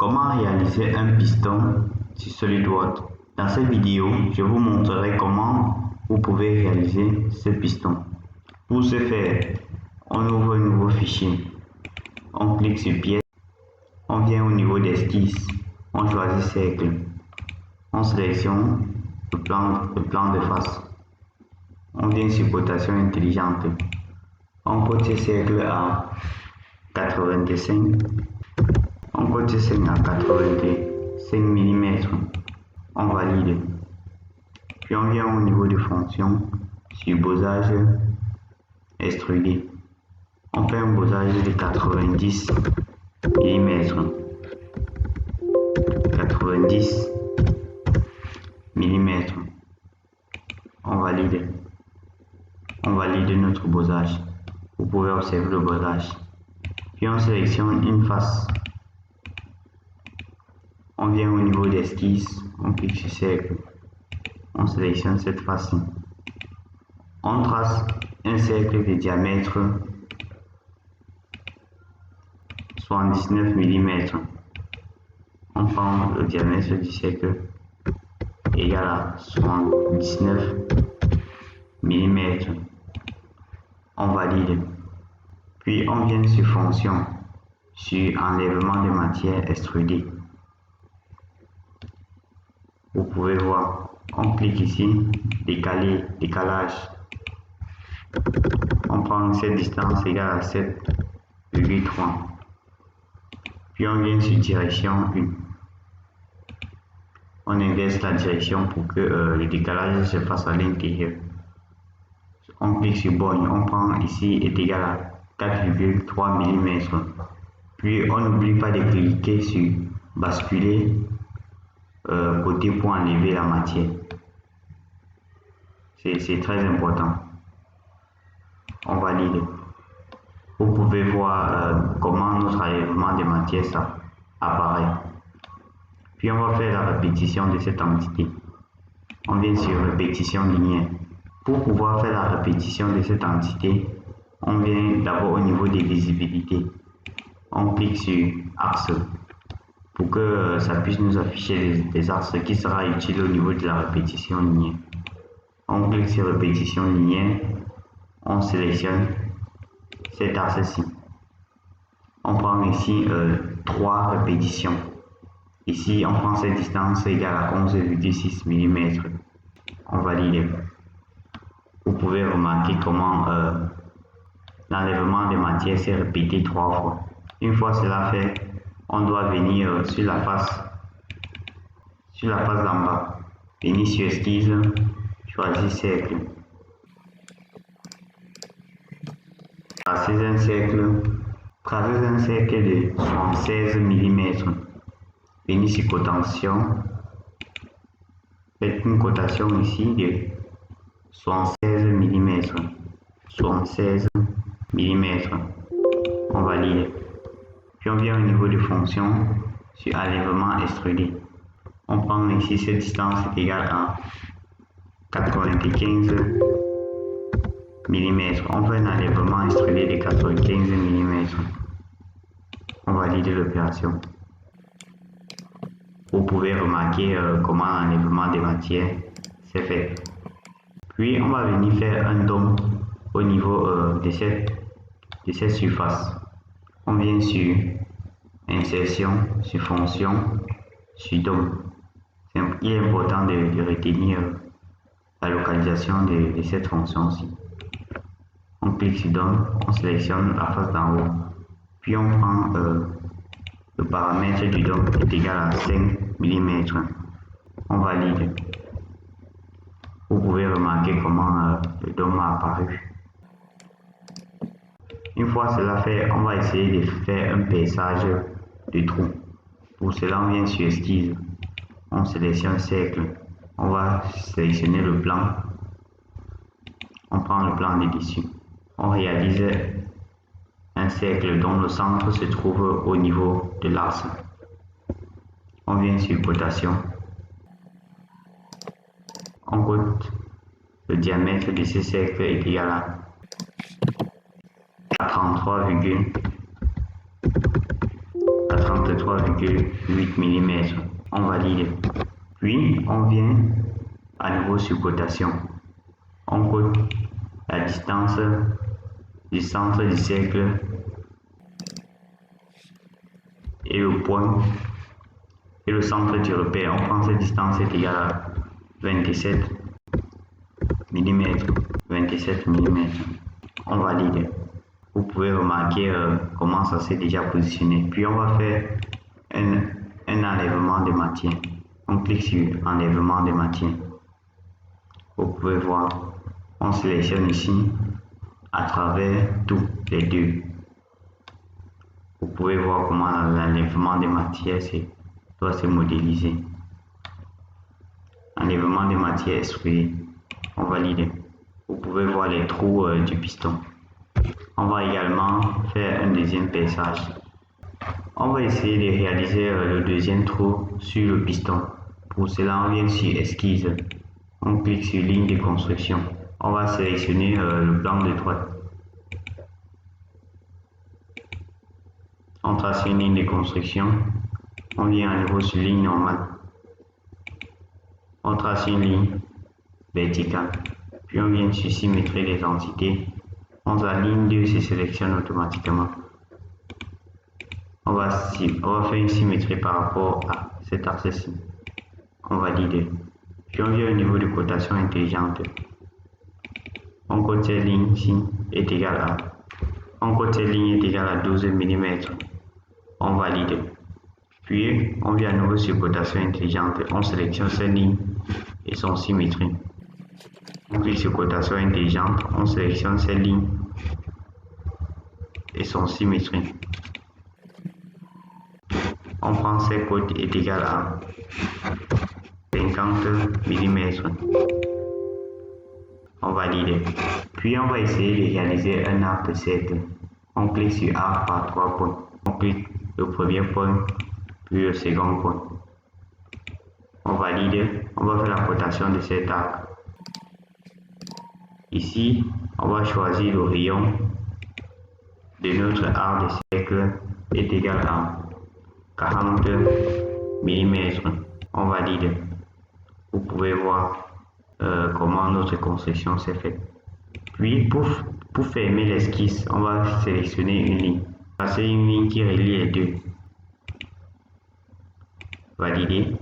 Comment réaliser un piston sur SolidWorks? Dans cette vidéo, je vous montrerai comment vous pouvez réaliser ce piston. Pour ce faire, on ouvre un nouveau fichier, on clique sur pièce, on vient au niveau d'esquisse, on choisit cercle, on sélectionne le plan de face, on vient sur cotation intelligente, on cote ce cercle à 85, on cote ce cercle à 85 mm, on valide, puis on vient au niveau de fonction sur bossage extrudé, on fait un bossage de 90 mm, 90 mm, on valide notre bossage. Vous pouvez observer le bossage, puis on sélectionne une face, on vient au niveau d'esquisse, on clique sur cercle, on sélectionne cette face-ci, on trace un cercle de diamètre 79 mm, on prend le diamètre du cercle égal à 79 mm, on valide, puis on vient sur fonction, sur enlèvement de matière extrudée. Vous pouvez voir, on clique ici, décalage, on prend cette distance égale à 7,3, puis on vient sur direction 1. On inverse la direction pour que le décalage se fasse à l'intérieur. On clique sur borne, on prend ici est égal à 4,3 mm. Puis on n'oublie pas de cliquer sur basculer côté pour enlever la matière. C'est très important. On valide. Vous pouvez voir comment notre enlèvement de matière ça apparaît. Puis on va faire la répétition de cette entité. On vient sur répétition linéaire. Pour pouvoir faire la répétition de cette entité, on vient d'abord au niveau des visibilités. On clique sur axe pour que ça puisse nous afficher des axes qui sera utile au niveau de la répétition linéaire. On clique sur répétition linéaire, on sélectionne cet axe-ci. On prend ici 3 répétitions. Ici, on prend cette distance égale à 11,6 mm. On valide. Vous pouvez remarquer comment l'enlèvement des matières s'est répété 3 fois. Une fois cela fait, on doit venir sur la face d'en bas. Venir sur esquisse, choisir cercle. Tracer un cercle de 76 mm. Venir sur cotation. Faites une cotation ici de 76 mm. 76 mm. On valide. Puis on vient au niveau de fonction sur enlèvement extrudé. On prend ici cette distance égale à 95 mm. On fait un enlèvement extrudé de 95 mm. On valide l'opération. Vous pouvez remarquer comment l'enlèvement des matières s'est fait. Puis on va venir faire un dôme au niveau de cette surface. On vient sur insertion, sur fonction, sur dôme. Il est important de retenir la localisation de cette fonction-ci. On clique sur dôme, on sélectionne la face d'en haut, puis on prend le paramètre du dôme est égal à 5 mm. On valide. Vous pouvez remarquer comment le dôme a apparu. Une fois cela fait, on va essayer de faire un perçage de trou. Pour cela, on vient sur esquisse, on sélectionne cercle, on va sélectionner le plan, on prend le plan de dessus, on réalise un cercle dont le centre se trouve au niveau de l'axe. On vient sur cotation, on cote le diamètre de ce cercle est égal à à 33,8 mm. On valide. Puis, on vient à nouveau sur cotation. On cote la distance du centre du cercle et le point et le centre du repère. On prend cette distance est égale à 27 mm. 27 mm. On valide. Vous pouvez remarquer comment ça s'est déjà positionné. Puis on va faire un enlèvement de matière. On clique sur enlèvement de matière. Vous pouvez voir, on sélectionne ici à travers tous les deux. Vous pouvez voir comment l'enlèvement de matière doit se modéliser. Enlèvement de matière extrudée. On valide. Vous pouvez voir les trous du piston. On va également faire un deuxième perçage. On va essayer de réaliser le deuxième trou sur le piston. Pour cela, on vient sur esquisse. On clique sur ligne de construction. On va sélectionner le plan de droite. On trace une ligne de construction. On vient à nouveau sur ligne normale. On trace une ligne verticale. Puis on vient sur symétrie des entités. La ligne 2 se sélectionne automatiquement. On va faire une symétrie par rapport à cet axe-ci. On valide. Puis on vient au niveau de cotation intelligente. On cote cette ligne ici est égale à. On cote cette ligne est égale à 12 mm. On valide. Puis on vient à nouveau sur cotation intelligente. On sélectionne cette ligne et son symétrie. On clique sur cotation intelligente. On sélectionne cette ligne et son symétrie. On prend cette cote est égale à 50 mm. On valide. Puis on va essayer de réaliser un arc de cercle. On clique sur arc par 3 points. On clique le premier point, puis le second point. On valide. On va faire la cotation de cet arc. Ici, on va choisir le rayon de notre arc de cercle est égal à 40 mm. On valide. Vous pouvez voir comment notre construction s'est faite. Puis pour fermer l'esquisse, on va sélectionner une ligne. Passer une ligne qui relie les deux. Valider.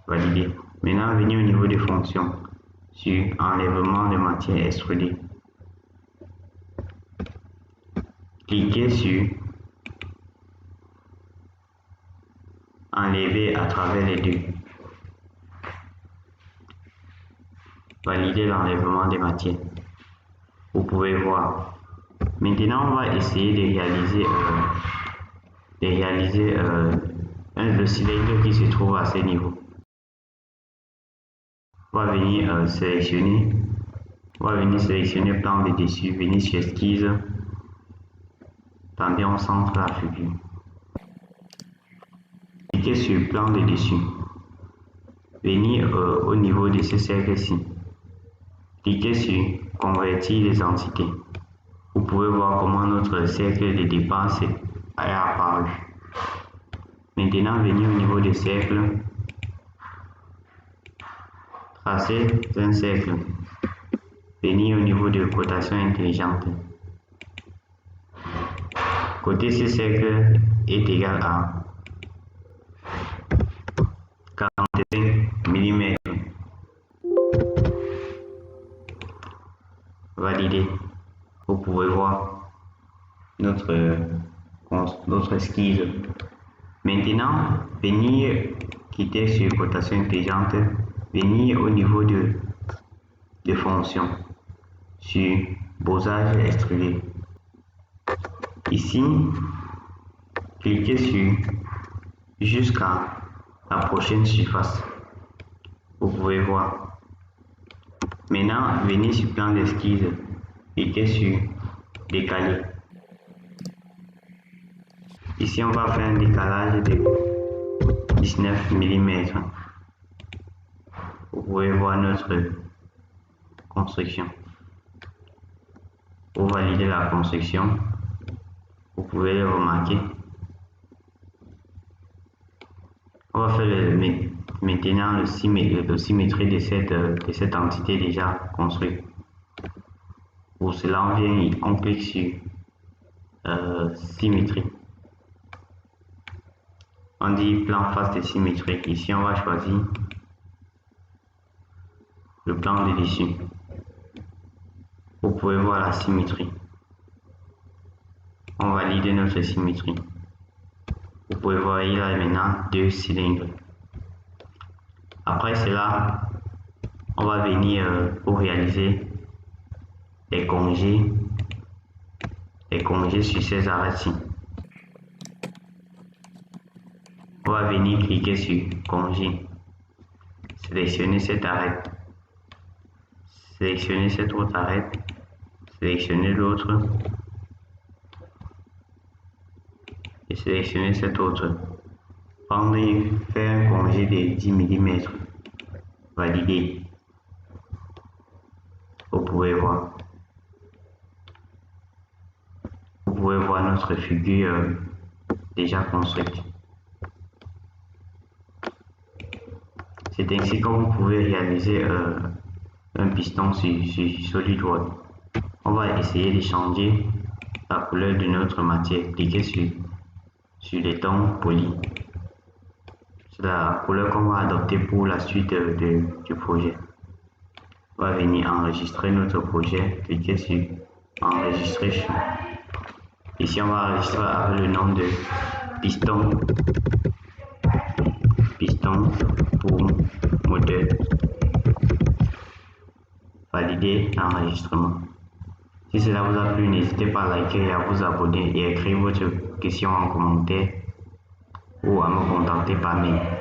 Valider. Maintenant, venir au niveau des fonctions sur enlèvement de matière extrudée. Cliquez sur enlever à travers les deux. Valider l'enlèvement des matières. Vous pouvez voir. Maintenant, on va essayer de réaliser le cylindre qui se trouve à ce niveau. On va venir sélectionner. On va venir sélectionner plan de dessus, venir sur esquisse. Tendez en centre la figure. Cliquez sur plan de dessus. Venir au niveau de ce cercle-ci. Cliquez sur convertir les entités. Vous pouvez voir comment notre cercle de dépense est apparu. Maintenant, venir au niveau des cercles. Tracer un cercle. Venir au niveau de cotation intelligente. Coter ce cercle est égal à 45 mm. Valider. Vous pouvez voir notre esquisse. Maintenant, venir quitter sur cotation intelligente, venir au niveau de fonctions sur besace extrudé. Ici, cliquez sur jusqu'à la prochaine surface. Vous pouvez voir. Maintenant, venez sur plan d'esquisse, cliquez sur décaler. Ici, on va faire un décalage de 19 mm. Vous pouvez voir notre construction. Pour valider la construction, vous pouvez le remarquer. On va faire maintenant le symétrie de cette entité déjà construite. Pour cela, on clique sur symétrie. On dit plan face de symétrie. Ici, on va choisir le plan de dessus. Vous pouvez voir la symétrie. On valide notre symétrie. Vous pouvez voir, il y a maintenant 2 cylindres. Après cela, on va venir pour réaliser les congés sur ces arêtes-ci. On va venir cliquer sur congé, sélectionner cette arête, sélectionner cette autre arête, sélectionner l'autre et sélectionner cette autre. Faire un congé de 10 mm. Valider. Vous pouvez voir. Vous pouvez voir notre figure déjà construite. C'est ainsi que vous pouvez réaliser un piston sur SolidWorks. On va essayer de changer la couleur de notre matière. Cliquez sur les tons polis. C'est la couleur qu'on va adopter pour la suite du projet. On va venir enregistrer notre projet. Cliquez sur enregistrer. Ici, on va enregistrer avec le nom de piston pour moteur. Valider l'enregistrement. Si cela vous a plu, n'hésitez pas à liker et à vous abonner et à écrire votre question en commentaire ou à me contacter par mail.